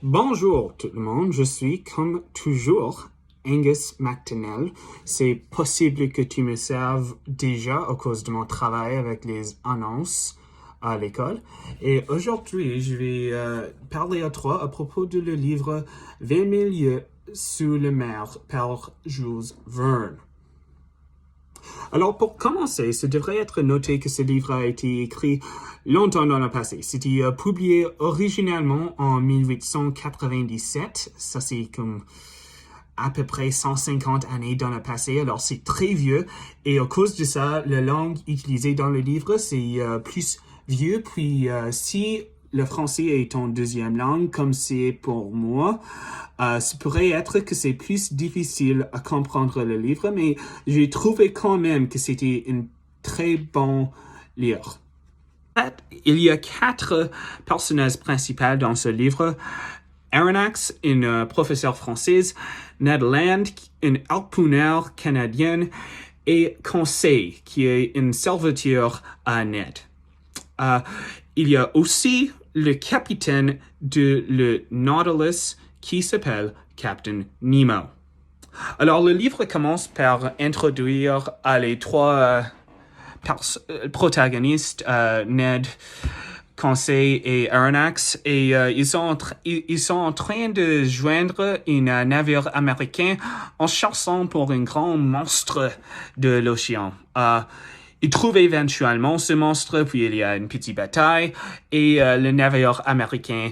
Bonjour tout le monde, je suis comme toujours Angus McDonnell. C'est possible que tu me serves déjà à cause de mon travail avec les annonces à l'école. Et aujourd'hui, je vais parler à toi à propos de le livre 20 000 lieues sous la mer par Jules Verne. Alors, pour commencer, ça devrait être noté que ce livre a été écrit longtemps dans le passé. C'était publié originellement en 1897. Ça, c'est comme à peu près 150 années dans le passé. Alors, c'est très vieux. Et à cause de ça, la langue utilisée dans le livre, c'est plus vieux. Puis, si le français est en deuxième langue, comme c'est pour moi, ça pourrait être que c'est plus difficile à comprendre le livre, mais j'ai trouvé quand même que c'était un très bon livre. Il y a 4 personnages principaux dans ce livre. Aronnax, une professeure française, Ned Land, une harponneur canadienne, et Conseil, qui est une serviteur à Ned. Il y a aussi le capitaine de le Nautilus qui s'appelle Captain Nemo. Alors, le livre commence par introduire les 3 protagonistes, Ned, Conseil et Aronnax, et ils sont en train de joindre un navire américain en chassant pour un grand monstre de l'océan. Ils trouvent éventuellement ce monstre, puis il y a une petite bataille, et le navire américain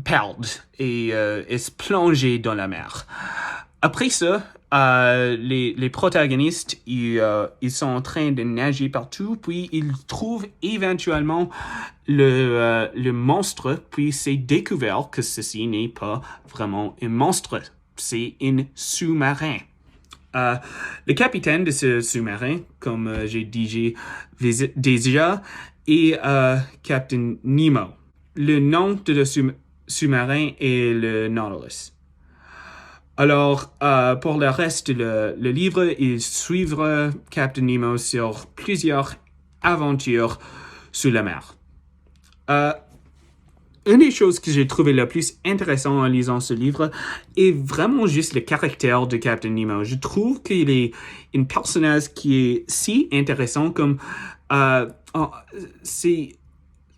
perd et est plongé dans la mer. Après ça, les protagonistes, ils sont en train de nager partout, puis ils trouvent éventuellement le monstre, puis c'est découvert que ceci n'est pas vraiment un monstre, c'est un sous-marin. Le capitaine de ce sous-marin, comme j'ai dit déjà, est Captain Nemo. Le nom de le sous-marin est le Nautilus. Alors, pour le reste le livre, il suivra Captain Nemo sur plusieurs aventures sous la mer. Une des choses que j'ai trouvé le plus intéressant en lisant ce livre est vraiment juste le caractère de Captain Nemo. Je trouve qu'il est un personnage qui est si intéressant comme c'est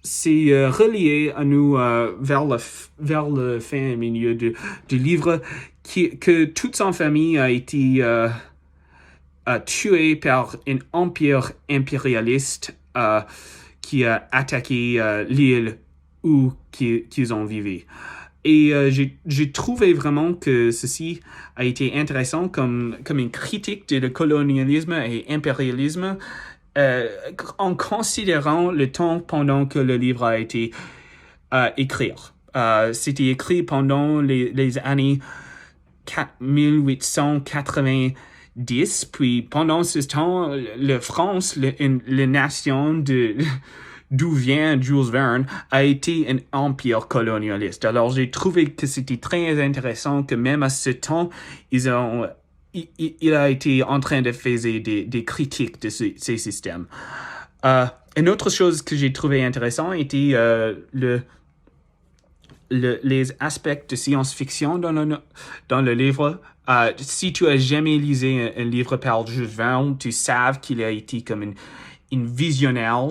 relié à nous vers le fin et milieu du livre que toute son famille a été tuée par un empire impérialiste qui a attaqué l'île où qu'ils ont vécu. Et j'ai trouvé vraiment que ceci a été intéressant comme une critique de le colonialisme et impérialisme en considérant le temps pendant que le livre a été écrit. C'était écrit pendant les années 1890, puis pendant ce temps, la France, la nation d'où vient Jules Verne, a été un empire colonialiste. Alors, j'ai trouvé que c'était très intéressant que même à ce temps, il a été en train de faire des critiques de ces systèmes. Une autre chose que j'ai trouvé intéressant était les aspects de science-fiction dans le livre. Si tu as jamais lu un livre par Jules Verne, tu sais qu'il a été comme une visionnaire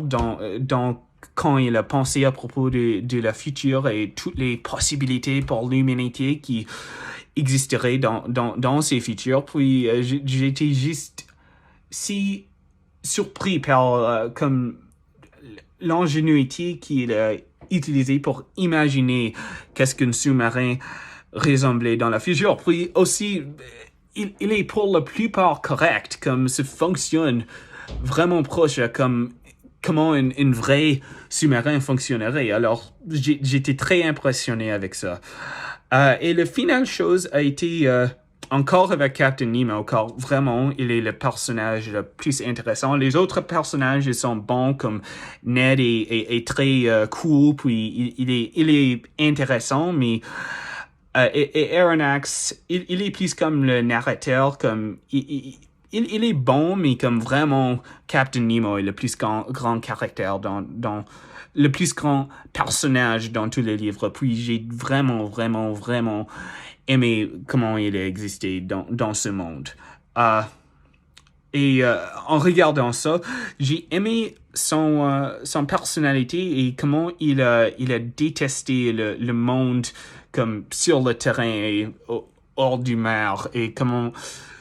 quand il a pensé à propos de la future et toutes les possibilités pour l'humanité qui existeraient dans ces futurs. Puis j'étais juste si surpris par comme l'ingénuité qu'il a utilisée pour imaginer qu'est-ce qu'un sous-marin ressemblait dans la future. Puis aussi, il est pour la plupart correct, comme ça fonctionne vraiment proche comme comment un vrai sous-marin fonctionnerait. Alors, j'étais très impressionné avec ça. Et la finale chose a été encore avec Captain Nemo, car vraiment, il est le personnage le plus intéressant. Les autres personnages, ils sont bons, comme Ned est très cool, puis il est intéressant, mais et Aronnax, il est plus comme le narrateur, comme il est bon, mais comme vraiment Captain Nemo est le plus grand caractère dans le plus grand personnage dans tous les livres. Puis j'ai vraiment, vraiment, vraiment aimé comment il a existé dans ce monde. Et en regardant ça, j'ai aimé son personnalité et comment il a détesté le monde comme sur le terrain et hors du mer et comment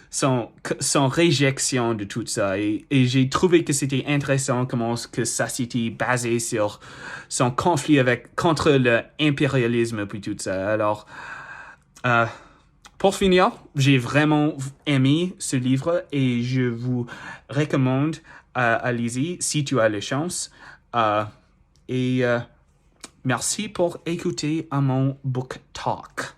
son réjection de tout ça. Et j'ai trouvé que c'était intéressant comment que ça s'était basé sur son conflit contre l'impérialisme puis tout ça. Alors, pour finir, j'ai vraiment aimé ce livre et je vous recommande allez-y si tu as la chance. Et merci pour écouter à mon book talk.